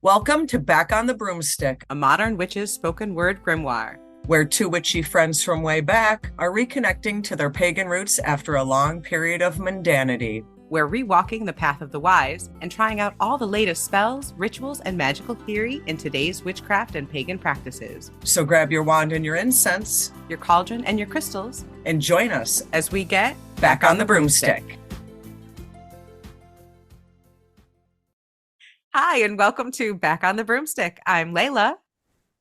Welcome to Back on the Broomstick, a modern witch's spoken word grimoire, where two witchy friends from way back are reconnecting to their pagan roots after a long period of mundanity. We're rewalking the path of the wise and trying out all the latest spells, rituals, and magical theory in today's witchcraft and pagan practices. So grab your wand and your incense, your cauldron and your crystals, and join us as we get back on the broomstick. Hi, and welcome to Back on the Broomstick. I'm Layla.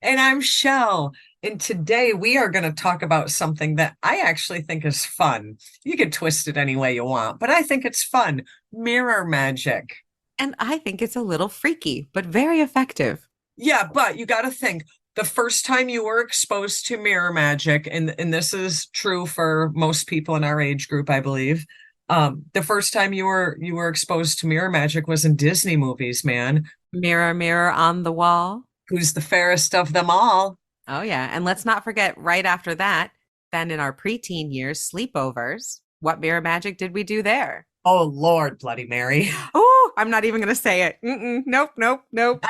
And I'm Chelle. And today we are going to talk about something that I actually think is fun. You can twist it any way you want, but I think it's fun. Mirror magic. And I think it's a little freaky, but very effective. Yeah, but you got to think, the first time you were exposed to mirror magic, and this is true for most people in our age group, I believe, the first time you were exposed to mirror magic was in Disney movies, man. Mirror, mirror on the wall. Who's the fairest of them all? Oh, yeah. And let's not forget right after that, then in our preteen years, sleepovers. What mirror magic did we do there? Oh, Lord, Bloody Mary. Oh, I'm not even going to say it. Nope. I'm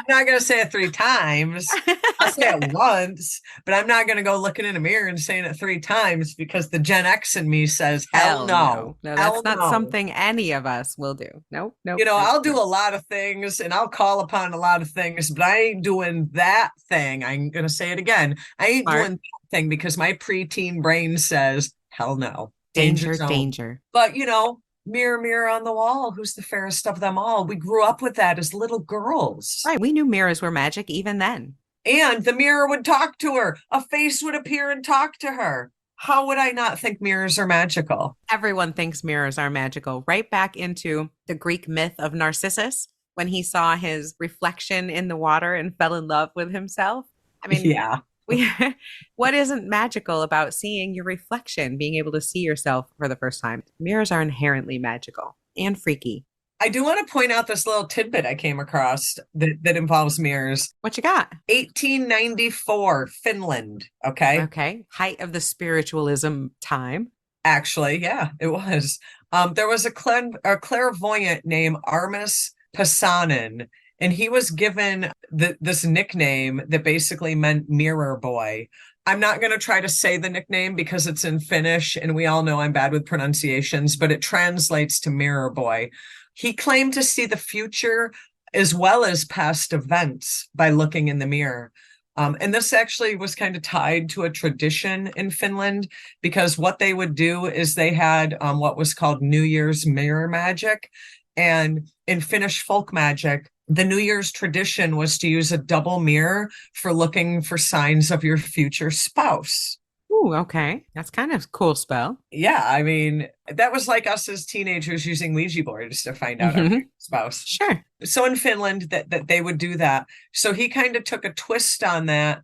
not going to say it 3 times. I'll say it once, but I'm not going to go looking in a mirror and saying it 3 times because the Gen X in me says, hell no. No, that's not something any of us will do. Nope. I'll do a lot of things and I'll call upon a lot of things, but I ain't doing that thing. I'm going to say it again. I ain't doing that thing because my preteen brain says, hell no. Danger. But, mirror, mirror on the wall, who's the fairest of them all? We grew up with that as little girls. Right. We knew mirrors were magic even then. And the mirror would talk to her. A face would appear and talk to her. How would I not think mirrors are magical? Everyone thinks mirrors are magical. Right back into the Greek myth of Narcissus, when he saw his reflection in the water and fell in love with himself. I mean, yeah. What isn't magical about seeing your reflection, being able to see yourself for the first time? Mirrors are inherently magical and freaky. I do want to point out this little tidbit I came across that involves mirrors. What you got? 1894, Finland. Okay. Height of the spiritualism time. Actually, yeah, it was. There was a clairvoyant named Armis Pasanen, and he was given this nickname that basically meant mirror boy. I'm not going to try to say the nickname because it's in Finnish, and we all know I'm bad with pronunciations, but it translates to mirror boy. He claimed to see the future as well as past events by looking in the mirror. And this actually was kind of tied to a tradition in Finland, because what they would do is they had what was called New Year's mirror magic. And in Finnish folk magic, the New Year's tradition was to use a double mirror for looking for signs of your future spouse. Ooh, okay. That's kind of a cool spell. Yeah, I mean, that was like us as teenagers using Ouija boards to find out our spouse. Sure. So in Finland, that they would do that. So he kind of took a twist on that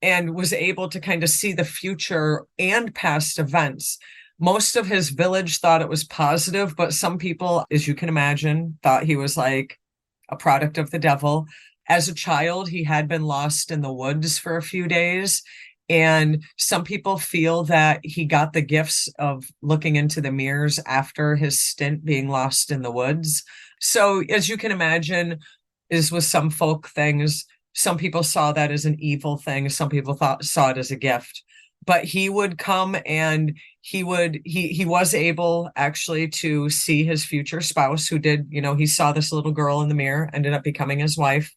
and was able to kind of see the future and past events. Most of his village thought it was positive, but some people, as you can imagine, thought he was like a product of the devil. As a child, he had been lost in the woods for a few days. And some people feel that he got the gifts of looking into the mirrors after his stint being lost in the woods. So as you can imagine, as with some folk things, some people saw that as an evil thing. Some people saw it as a gift. But he would come and he was able actually to see his future spouse, who did, he saw this little girl in the mirror, ended up becoming his wife.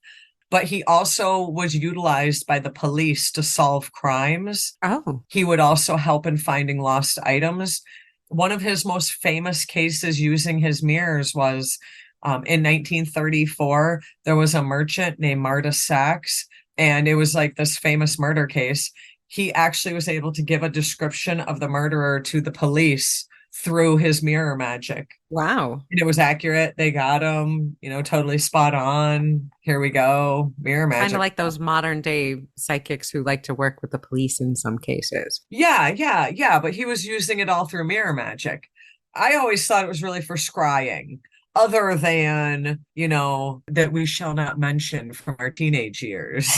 But he also was utilized by the police to solve crimes. Oh. He would also help in finding lost items. One of his most famous cases using his mirrors was in 1934, there was a merchant named Marta Sachs, and it was like this famous murder case. He actually was able to give a description of the murderer to the police through his mirror magic. Wow. And it was accurate. They got him, totally spot on. Here we go. Mirror magic. Kind of like those modern day psychics who like to work with the police in some cases. Yeah. But he was using it all through mirror magic. I always thought it was really for scrying, other than, that we shall not mention from our teenage years.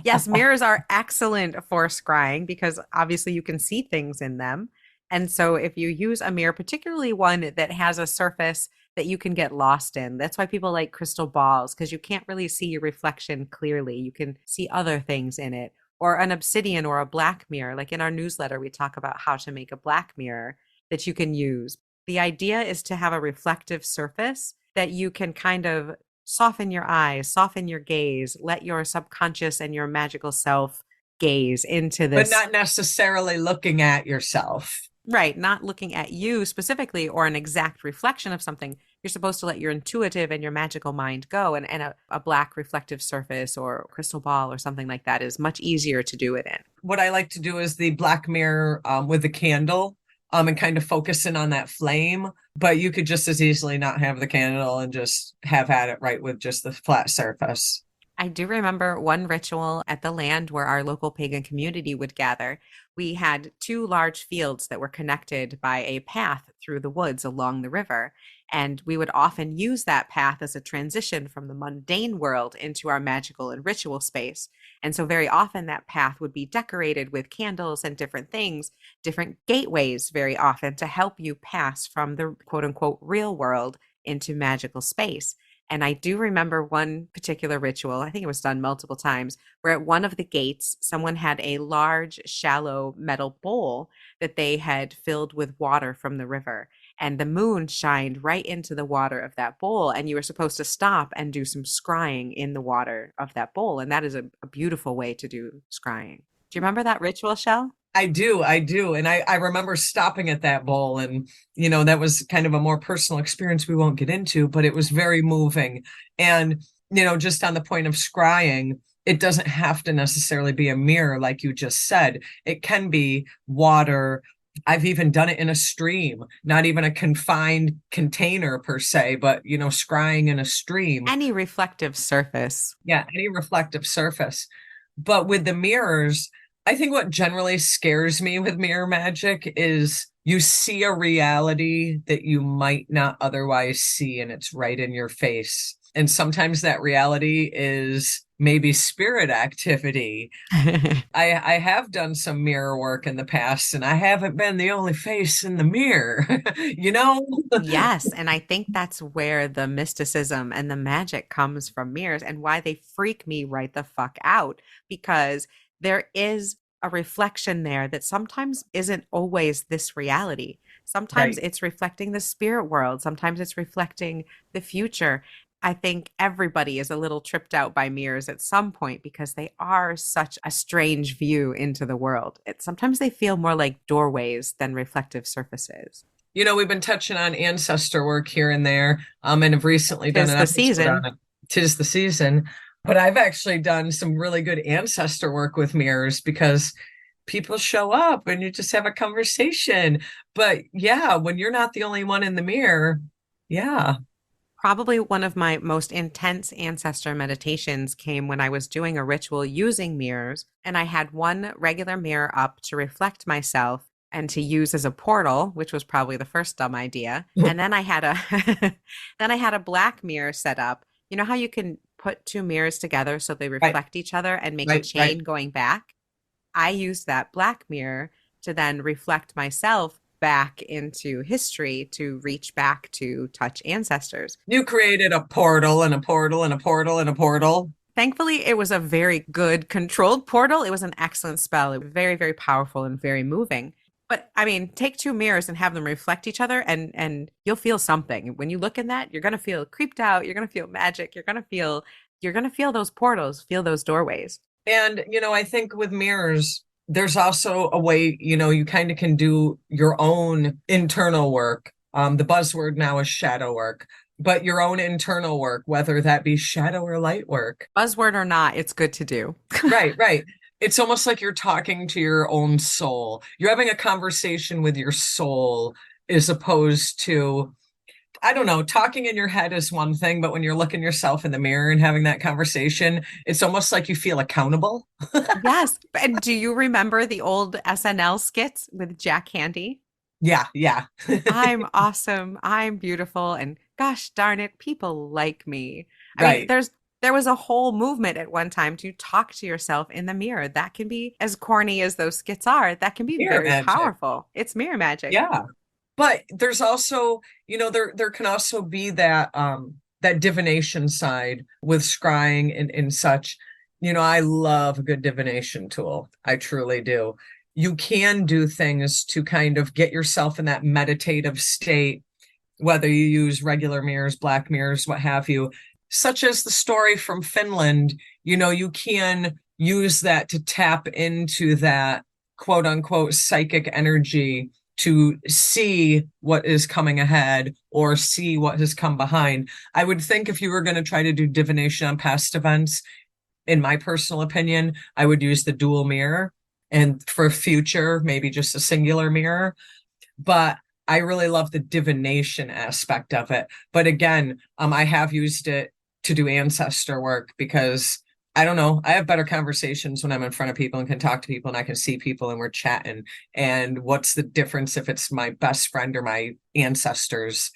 Yes, mirrors are excellent for scrying because obviously you can see things in them. And so if you use a mirror, particularly one that has a surface that you can get lost in. That's why people like crystal balls, because you can't really see your reflection clearly. You can see other things in it, or an obsidian or a black mirror. Like in our newsletter, we talk about how to make a black mirror that you can use. The idea is to have a reflective surface that you can kind of soften your eyes, soften your gaze, let your subconscious and your magical self gaze into But this. not necessarily looking at yourself. Right, not looking at you specifically or an exact reflection of something. You're supposed to let your intuitive and your magical mind go. And a black reflective surface or crystal ball or something like that is much easier to do it in. What I like to do is the black mirror with the candle and kind of focus in on that flame. But you could just as easily not have the candle and just have at it right with just the flat surface. I do remember one ritual at the land where our local pagan community would gather. We had two large fields that were connected by a path through the woods along the river. And we would often use that path as a transition from the mundane world into our magical and ritual space. And so, very often, that path would be decorated with candles and different things, different gateways, very often, to help you pass from the quote unquote real world into magical space. And I do remember one particular ritual, I think it was done multiple times, where at one of the gates, someone had a large, shallow metal bowl that they had filled with water from the river. And the moon shined right into the water of that bowl. And you were supposed to stop and do some scrying in the water of that bowl. And that is a beautiful way to do scrying. Do you remember that ritual, Chelle? I do. And I remember stopping at that bowl and, that was kind of a more personal experience we won't get into, but it was very moving. And, just on the point of scrying, it doesn't have to necessarily be a mirror, like you just said. It can be water. I've even done it in a stream, not even a confined container per se, but, scrying in a stream. Any reflective surface. Yeah, any reflective surface. But with the mirrors, I think what generally scares me with mirror magic is you see a reality that you might not otherwise see, and it's right in your face. And sometimes that reality is maybe spirit activity. I have done some mirror work in the past, and I haven't been the only face in the mirror, you know? Yes, and I think that's where the mysticism and the magic comes from mirrors and why they freak me right the fuck out, because there is a reflection there that sometimes isn't always this reality. Sometimes Right. it's reflecting the spirit world, sometimes it's reflecting the future. I think everybody is a little tripped out by mirrors at some point because they are such a strange view into the world. Sometimes they feel more like doorways than reflective surfaces. We've been touching on ancestor work here and there, and have recently done Tis an the episode season. on it. 'Tis the season. But I've actually done some really good ancestor work with mirrors because people show up and you just have a conversation. But yeah, when you're not the only one in the mirror, yeah. Probably one of my most intense ancestor meditations came when I was doing a ritual using mirrors, and I had one regular mirror up to reflect myself and to use as a portal, which was probably the first dumb idea. And then I had a then I had a black mirror set up. You know how you can put two mirrors together so they Right, reflect each other and make a right, chain right. going back? I used that black mirror to then reflect myself back into history to reach back to touch ancestors. You created a portal and a portal and a portal and a portal. Thankfully, it was a very good controlled portal. It was an excellent spell. It was very, very powerful and very moving. But I mean, take two mirrors and have them reflect each other and you'll feel something. When you look in that, you're gonna feel creeped out, you're gonna feel magic, you're gonna feel those portals, feel those doorways. And, I think with mirrors, there's also a way, you kind of can do your own internal work. The buzzword now is shadow work, but your own internal work, whether that be shadow or light work. Buzzword or not, it's good to do. Right, right. It's almost like you're talking to your own soul. You're having a conversation with your soul as opposed to, I don't know, talking in your head is one thing, but when you're looking yourself in the mirror and having that conversation, it's almost like you feel accountable. Yes. And do you remember the old SNL skits with Jack Handy? Yeah, yeah. I'm awesome. I'm beautiful. And gosh darn it, people like me. I mean, Right. there was a whole movement at one time to talk to yourself in the mirror. That can be as corny as those skits are. That can be Mirror very magic. powerful. It's mirror magic. Yeah. But there's also, there can also be that that divination side with scrying and such. I love a good divination tool. I truly do. You can do things to kind of get yourself in that meditative state, whether you use regular mirrors, black mirrors, what have you, such as the story from Finland. You can use that to tap into that quote unquote psychic energy to see what is coming ahead or see what has come behind. I would think if you were going to try to do divination on past events, in my personal opinion, I would use the dual mirror, and for future, maybe just a singular mirror. But I really love the divination aspect of it. But again, I have used it to do ancestor work because I don't know, I have better conversations when I'm in front of people and can talk to people and I can see people and we're chatting. And what's the difference if it's my best friend or my ancestors?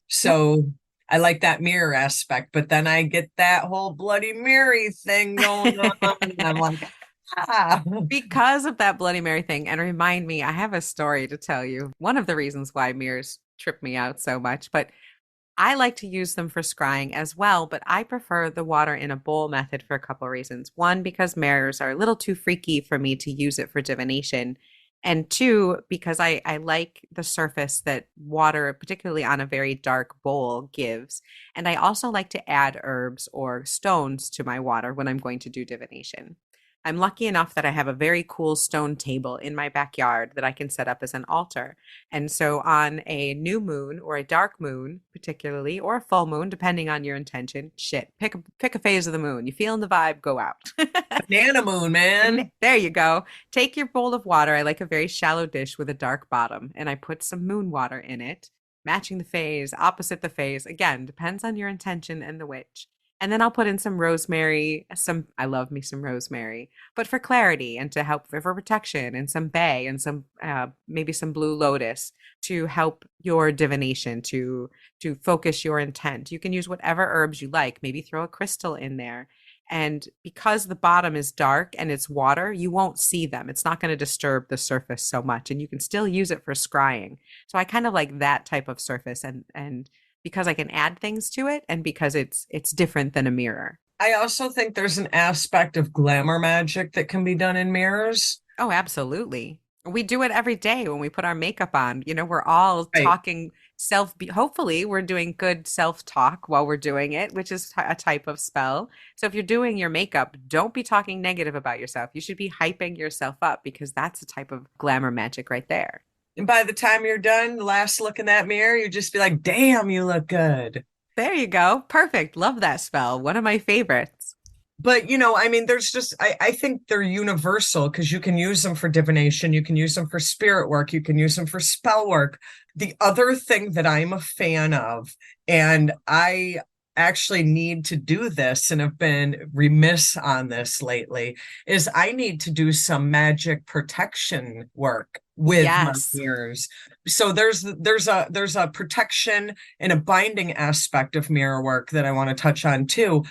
So I like that mirror aspect, but then I get that whole Bloody Mary thing going on. And I'm like, ah. Because of that Bloody Mary thing, and remind me, I have a story to tell you. One of the reasons why mirrors trip me out so much, but I like to use them for scrying as well, but I prefer the water in a bowl method for a couple of reasons. One, because mirrors are a little too freaky for me to use it for divination. And two, because I like the surface that water, particularly on a very dark bowl, gives. And I also like to add herbs or stones to my water when I'm going to do divination. I'm lucky enough that I have a very cool stone table in my backyard that I can set up as an altar. And so on a new moon or a dark moon, particularly, or a full moon, depending on your intention, pick a phase of the moon. You feeling the vibe, go out. Banana moon, man. There you go. Take your bowl of water. I like a very shallow dish with a dark bottom, and I put some moon water in it, matching the phase, opposite the phase. Again, depends on your intention and the witch. And then I'll put in some rosemary, I love me some rosemary, but for clarity and to help for protection, and some bay and some maybe some blue lotus to help your divination, to focus your intent. You can use whatever herbs you like, maybe throw a crystal in there. And because the bottom is dark and it's water, you won't see them. It's not going to disturb the surface so much, and you can still use it for scrying. So I kind of like that type of surface, and because I can add things to it, and because it's different than a mirror. I also think there's an aspect of glamour magic that can be done in mirrors. Oh, absolutely. We do it every day when we put our makeup on. We're all Right. talking hopefully we're doing good self-talk while we're doing it, which is a type of spell. So if you're doing your makeup, don't be talking negative about yourself. You should be hyping yourself up, because that's a type of glamour magic right there. And by the time you're done, the last look in that mirror, you just be like, damn, you look good. There you go. Perfect. Love that spell. One of my favorites. But I mean, there's just I think they're universal because you can use them for divination, you can use them for spirit work, you can use them for spell work. The other thing that I'm a fan of, and I actually need to do this and have been remiss on this lately, is I need to do some magic protection work with my Yes. mirrors. So there's a protection and a binding aspect of mirror work that I want to touch on too.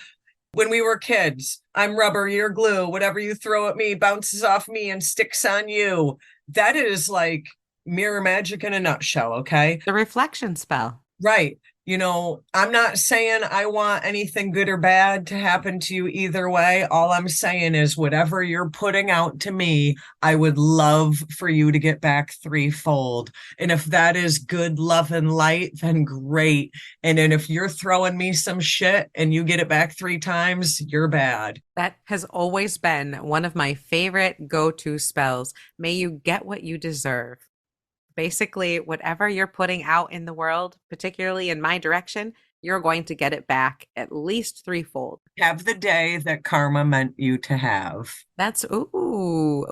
When we were kids, I'm rubber, you're glue. Whatever you throw at me bounces off me and sticks on you. That is like mirror magic in a nutshell, okay? The reflection spell. Right. I'm not saying I want anything good or bad to happen to you either way. All I'm saying is whatever you're putting out to me, I would love for you to get back threefold. And if that is good love and light, then great. And then if you're throwing me some shit and you get it back three times, you're bad. That has always been one of my favorite go-to spells. May you get what you deserve. Basically, whatever you're putting out in the world, particularly in my direction, you're going to get it back at least threefold. Have the day that karma meant you to have. That's ooh,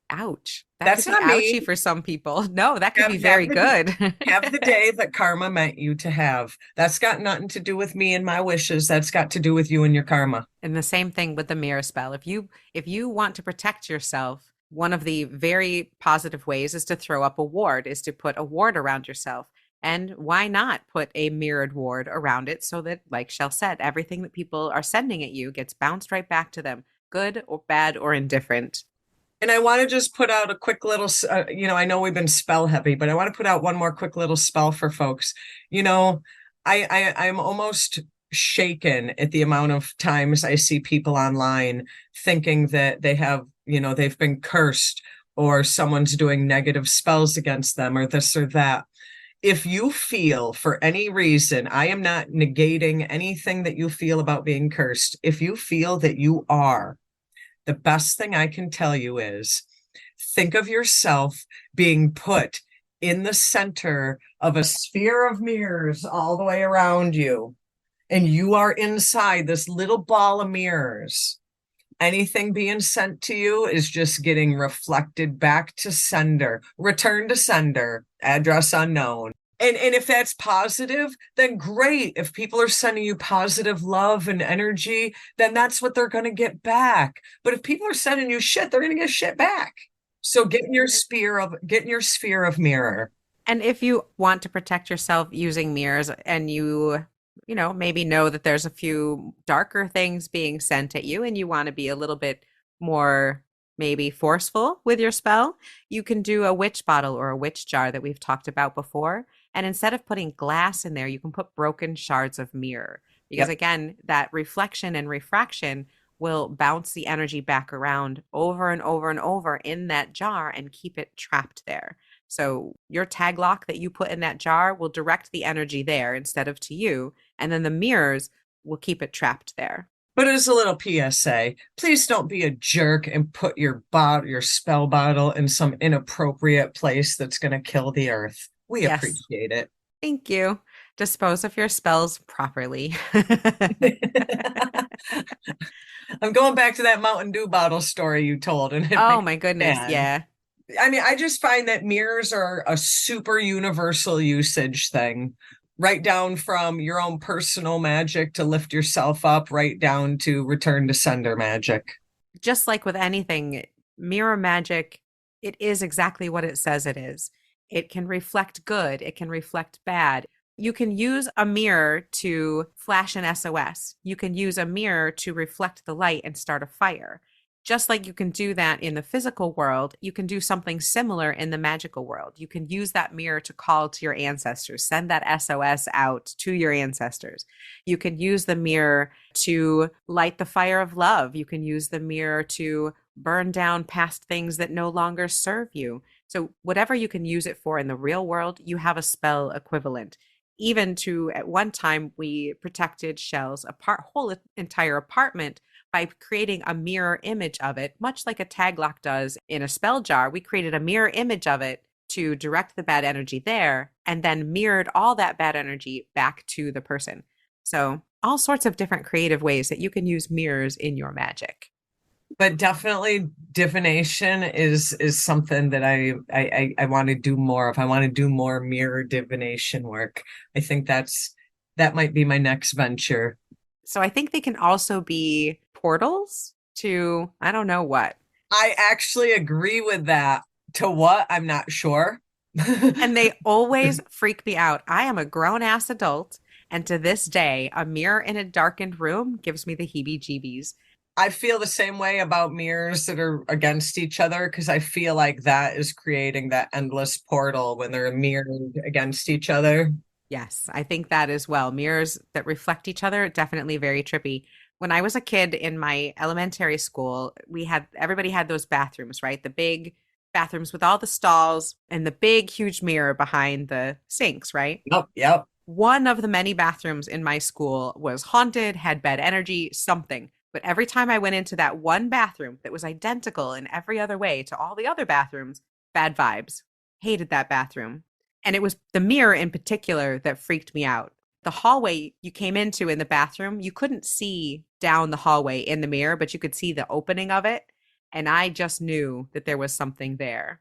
ouch. That could That's be not ouchy me. for some people. No, that could Have, be have very the good. have the day that karma meant you to have. That's got nothing to do with me and my wishes. That's got to do with you and your karma. And the same thing with the mirror spell. If you want to protect yourself, one of the very positive ways is to throw up a ward, is to put a ward around yourself. And why not put a mirrored ward around it so that, like Chelle said, everything that people are sending at you gets bounced right back to them, good or bad or indifferent. And I want to just put out a quick little, I know we've been spell heavy, but I want to put out one more quick little spell for folks. You know, I'm almost shaken at the amount of times I see people online thinking that they have, they've been cursed or someone's doing negative spells against them or this or that. If you feel for any reason, I am not negating anything that you feel about being cursed. If you feel that you are, the best thing I can tell you is think of yourself being put in the center of a sphere of mirrors all the way around you, and you are inside this little ball of mirrors. Anything being sent to you is just getting reflected back to sender, return to sender, address unknown. And if that's positive, then great. If people are sending you positive love and energy, then that's what they're going to get back. But if people are sending you shit, they're going to get shit back. So get in your sphere of mirror. And if you want to protect yourself using mirrors and maybe know that there's a few darker things being sent at you and you want to be a little bit more maybe forceful with your spell, you can do a witch bottle or a witch jar that we've talked about before. And instead of putting glass in there, you can put broken shards of mirror. Because Yep. again, that reflection and refraction will bounce the energy back around over and over and over in that jar and keep it trapped there. So your tag lock that you put in that jar will direct the energy there instead of to you. And then the mirrors will keep it trapped there. But as a little PSA, please don't be a jerk and put your spell bottle in some inappropriate place that's going to kill the earth. We Yes. appreciate it. Thank you. Dispose of your spells properly. I'm going back to that Mountain Dew bottle story you told, and it Oh makes my me goodness. mad. Yeah. I mean, I just find that mirrors are a super universal usage thing, right down from your own personal magic to lift yourself up, right down to return to sender magic. Just like with anything, mirror magic, it is exactly what it says it is. It can reflect good, it can reflect bad. You can use a mirror to flash an SOS. You can use a mirror to reflect the light and start a fire. Just like you can do that in the physical world, you can do something similar in the magical world. You can use that mirror to call to your ancestors, send that SOS out to your ancestors. You can use the mirror to light the fire of love. You can use the mirror to burn down past things that no longer serve you. So, whatever you can use it for in the real world, you have a spell equivalent. Even to, at one time, we protected Chelle's whole entire apartment by creating a mirror image of it, much like a tag lock does in a spell jar. We created a mirror image of it to direct the bad energy there and then mirrored all that bad energy back to the person. So, all sorts of different creative ways that you can use mirrors in your magic. But definitely divination is something that I want to do more of. I want to do more mirror divination work. I think that might be my next venture. So, I think they can also be portals to, I don't know what. I actually agree with that. To what? I'm not sure. And they always freak me out. I am a grown ass adult. And to this day, a mirror in a darkened room gives me the heebie jeebies. I feel the same way about mirrors that are against each other because I feel like that is creating that endless portal when they're mirrored against each other. Yes, I think that as well. Mirrors that reflect each other, definitely very trippy. When I was a kid in my elementary school, everybody had those bathrooms, right? The big bathrooms with all the stalls and the big, huge mirror behind the sinks, right? Yep, yep. One of the many bathrooms in my school was haunted, had bad energy, something. But every time I went into that one bathroom that was identical in every other way to all the other bathrooms, bad vibes. Hated that bathroom. And it was the mirror in particular that freaked me out. The hallway you came into in the bathroom, you couldn't see down the hallway in the mirror, but you could see the opening of it. And I just knew that there was something there.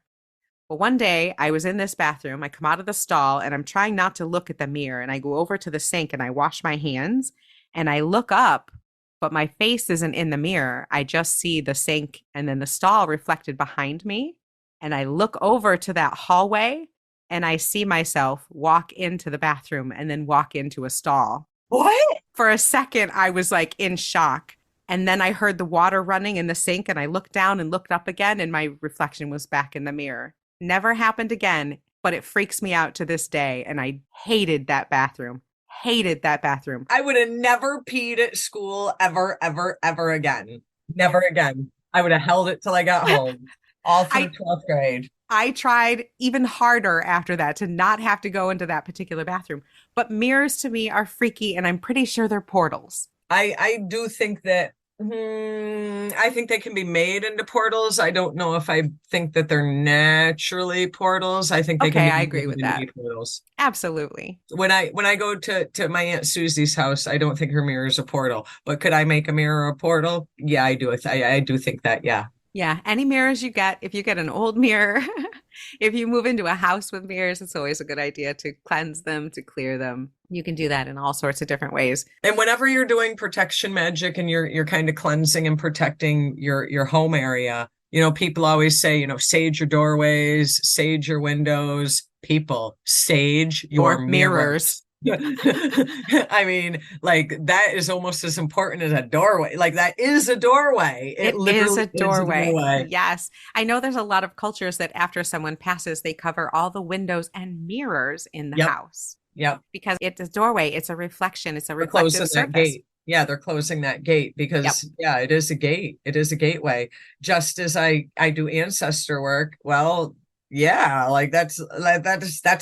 Well, one day I was in this bathroom. I come out of the stall and I'm trying not to look at the mirror. And I go over to the sink and I wash my hands and I look up, but my face isn't in the mirror. I just see the sink and then the stall reflected behind me. And I look over to that hallway and I see myself walk into the bathroom and then walk into a stall. What? For a second, I was like in shock. And then I heard the water running in the sink and I looked down and looked up again and my reflection was back in the mirror. Never happened again, but it freaks me out to this day. And I hated that bathroom. Hated that bathroom. I would have never peed at school ever, ever, ever again. Never again. I would have held it till I got home, all through I 12th grade. I tried even harder after that to not have to go into that particular bathroom. But mirrors to me are freaky, and I'm pretty sure they're portals. I do think that I think they can be made into portals. I don't know if I think that they're naturally portals. I think they can Okay, be I agree made with into that. portals. Absolutely. When I go to my Aunt Susie's house, I don't think her mirror is a portal. But could I make a mirror a portal? Yeah, I do. I do think that. Yeah. Yeah, any mirrors you get, if you get an old mirror, if you move into a house with mirrors, it's always a good idea to cleanse them, to clear them. You can do that in all sorts of different ways. And whenever you're doing protection magic and you're kind of cleansing and protecting your home area, people always say, sage your doorways, sage your windows. People, sage your Or mirrors. mirrors. I mean, like that is almost as important as a doorway. Like that is a doorway. It It is literally a is a doorway. doorway. Yes. I know there's a lot of cultures that after someone passes, they cover all the windows and mirrors in the Yep. house Yep. because it's a doorway. It's a reflection. It's a They're closing reflective that surface. gate. Yeah, they're closing that gate Yep. because yeah, it is a gate. It is a gateway. Just as I do ancestor work. Well, yeah, like that's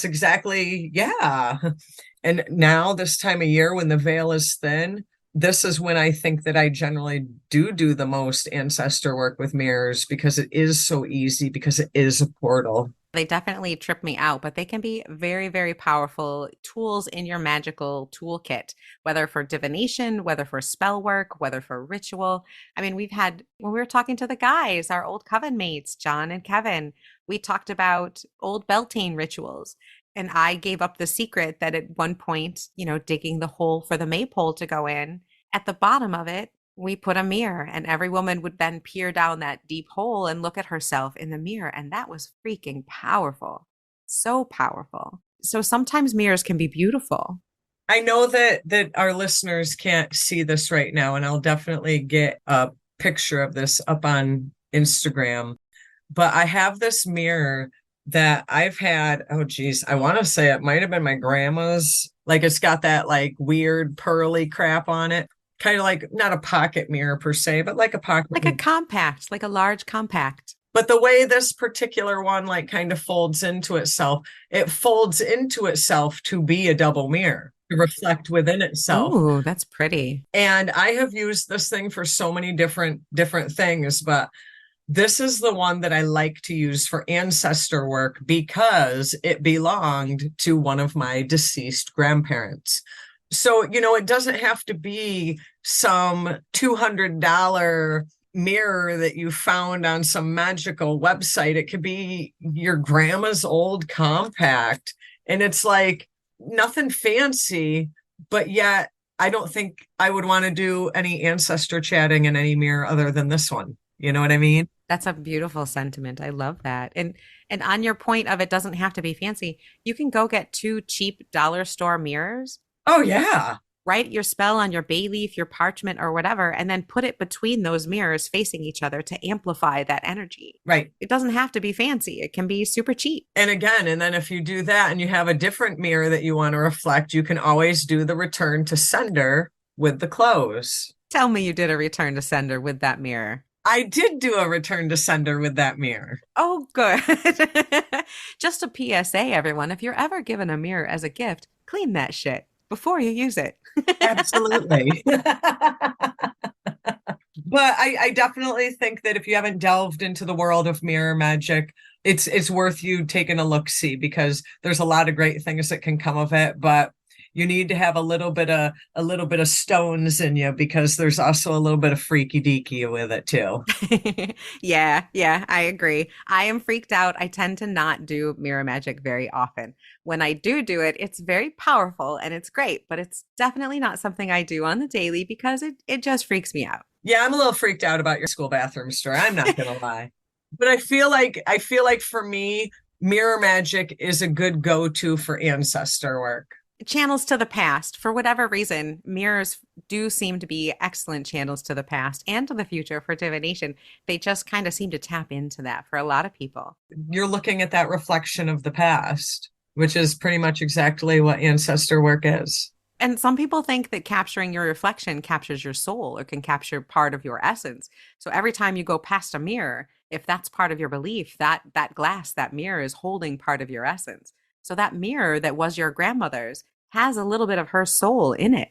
exactly yeah. And now this time of year when the veil is thin, this is when I think that I generally do the most ancestor work with mirrors because it is so easy because it is a portal. They definitely trip me out, but they can be very, very powerful tools in your magical toolkit, whether for divination, whether for spell work, whether for ritual. I mean, when we were talking to the guys, our old coven mates, John and Kevin, we talked about old Beltane rituals. And I gave up the secret that at one point, digging the hole for the maypole to go in, at the bottom of it, we put a mirror, and every woman would then peer down that deep hole and look at herself in the mirror. And that was freaking powerful. So powerful. So sometimes mirrors can be beautiful. I know that our listeners can't see this right now, and I'll definitely get a picture of this up on Instagram. But I have this mirror that I've had, oh geez, I want to say it might have been my grandma's. Like it's got that like weird pearly crap on it. Kind of like not a pocket mirror per se, but like a pocket Like a compact, like a large compact. But the way this particular one like kind of folds into itself, it folds into itself to be a double mirror, to reflect within itself. Oh, that's pretty. And I have used this thing for so many different things, but this is the one that I like to use for ancestor work because it belonged to one of my deceased grandparents. So, it doesn't have to be some $200 mirror that you found on some magical website. It could be your grandma's old compact. And it's like nothing fancy, but yet I don't think I would want to do any ancestor chatting in any mirror other than this one. You know what I mean? That's a beautiful sentiment. I love that. And on your point of it doesn't have to be fancy, you can go get 2 cheap dollar store mirrors. Oh, yeah. Write your spell on your bay leaf, your parchment, or whatever, and then put it between those mirrors facing each other to amplify that energy. Right. It doesn't have to be fancy. It can be super cheap. And then if you do that and you have a different mirror that you want to reflect, you can always do the return to sender with the close. Tell me you did a return to sender with that mirror. I did do a return to sender with that mirror. Oh, good. Just a PSA, everyone. If you're ever given a mirror as a gift, clean that shit before you use it. Absolutely. But I definitely think that if you haven't delved into the world of mirror magic, it's worth you taking a look-see because there's a lot of great things that can come of it, but you need to have a little bit of stones in you because there's also a little bit of freaky deaky with it too. Yeah, I agree. I am freaked out. I tend to not do mirror magic very often. When I do it, it's very powerful and it's great, but it's definitely not something I do on the daily because it just freaks me out. Yeah, I'm a little freaked out about your school bathroom story. I'm not gonna lie. But I feel like for me, mirror magic is a good go-to for ancestor work. channels to the past. For whatever reason, mirrors do seem to be excellent channels to the past and to the future for divination. They just kind of seem to tap into that for a lot of people. You're looking at that reflection of the past, which is pretty much exactly what ancestor work is. And some people think that capturing your reflection captures your soul or can capture part of your essence. So every time you go past a mirror, if that's part of your belief, that glass, that mirror is holding part of your essence. So that mirror that was your grandmother's has a little bit of her soul in it.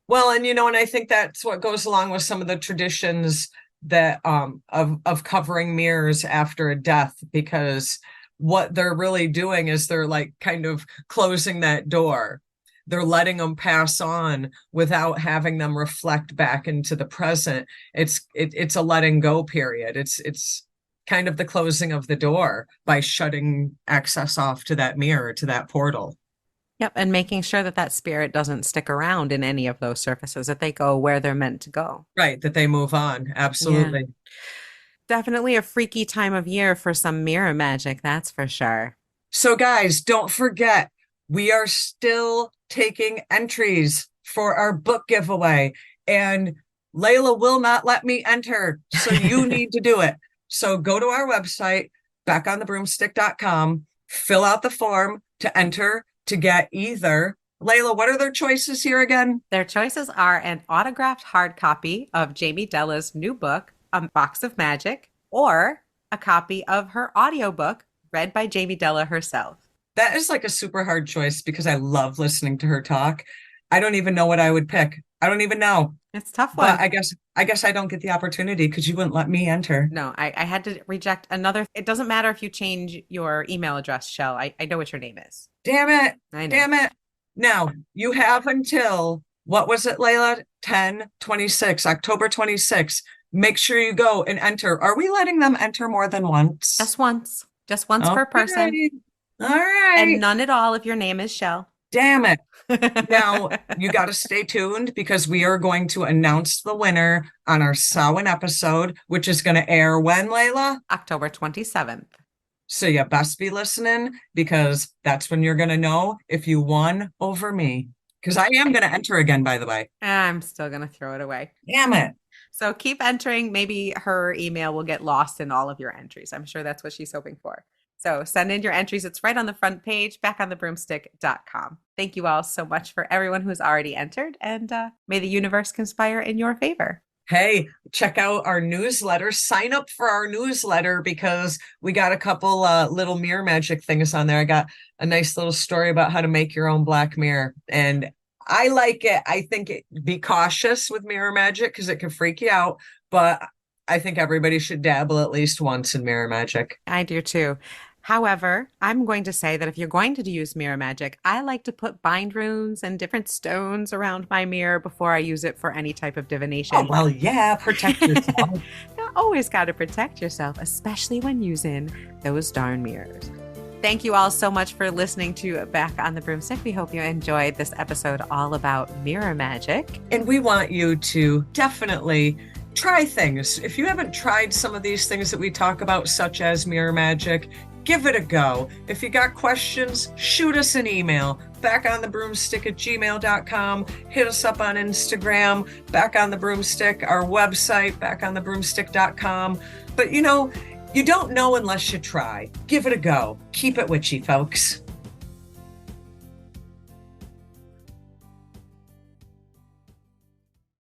Well, and and I think that's what goes along with some of the traditions that of covering mirrors after a death, because what they're really doing is they're like kind of closing that door. They're letting them pass on without having them reflect back into the present. It's a letting go period. It's kind of the closing of the door by shutting access off to that mirror, to that portal. Yep. And making sure that that spirit doesn't stick around in any of those surfaces, that they go where they're meant to go. Right, that they move on. Yeah. Absolutely. Definitely a freaky time of year for some mirror magic, that's for sure. So, guys, don't forget, we are still taking entries for our book giveaway, and Layla will not let me enter. So you need to do it. So go to our website, backonthebroomstick.com, fill out the form to enter to get either. Layla, what are their choices here again? Their choices are an autographed hard copy of Jamie Della's new book, A Box of Magic, or a copy of her audiobook read by Jamie Della herself. That is like a super hard choice because I love listening to her talk. I don't even know what I would pick. I don't even know. It's a tough one. But I guess I don't get the opportunity because you wouldn't let me enter. No, I had to reject another. It doesn't matter if you change your email address, Chelle. I know what your name is. Damn it. I know. Damn it. Now, you have until, what was it, Layla? 10/26, October 26. Make sure you go and enter. Are we letting them enter more than once? Just once. Just once per person. All right. And none at all if your name is Chelle. Damn it. Now, you got to stay tuned because we are going to announce the winner on our Samhain episode, which is going to air when, Layla? October 27th. So you best be listening because that's when you're going to know if you won over me. Because I am going to enter again, by the way. I'm still going to throw it away. Damn it. So keep entering. Maybe her email will get lost in all of your entries. I'm sure that's what she's hoping for. So send in your entries. It's right on the front page, backonthebroomstick.com. Thank you all so much for everyone who's already entered, and may the universe conspire in your favor. Hey, check out our newsletter. Sign up for our newsletter because we got a couple little mirror magic things on there. I got a nice little story about how to make your own black mirror, and I like it. I think be cautious with mirror magic because it can freak you out, but I think everybody should dabble at least once in mirror magic. I do too. However, I'm going to say that if you're going to use mirror magic, I like to put bind runes and different stones around my mirror before I use it for any type of divination. Oh, well, yeah, protect yourself. You always got to protect yourself, especially when using those darn mirrors. Thank you all so much for listening to Back on the Broomstick. We hope you enjoyed this episode all about mirror magic. And we want you to definitely try things. If you haven't tried some of these things that we talk about, such as mirror magic, give it a go. If you got questions, shoot us an email, backonthebroomstick@gmail.com. Hit us up on Instagram, Back on the Broomstick, our website, backonthebroomstick.com. But you don't know unless you try. Give it a go. Keep it witchy, folks.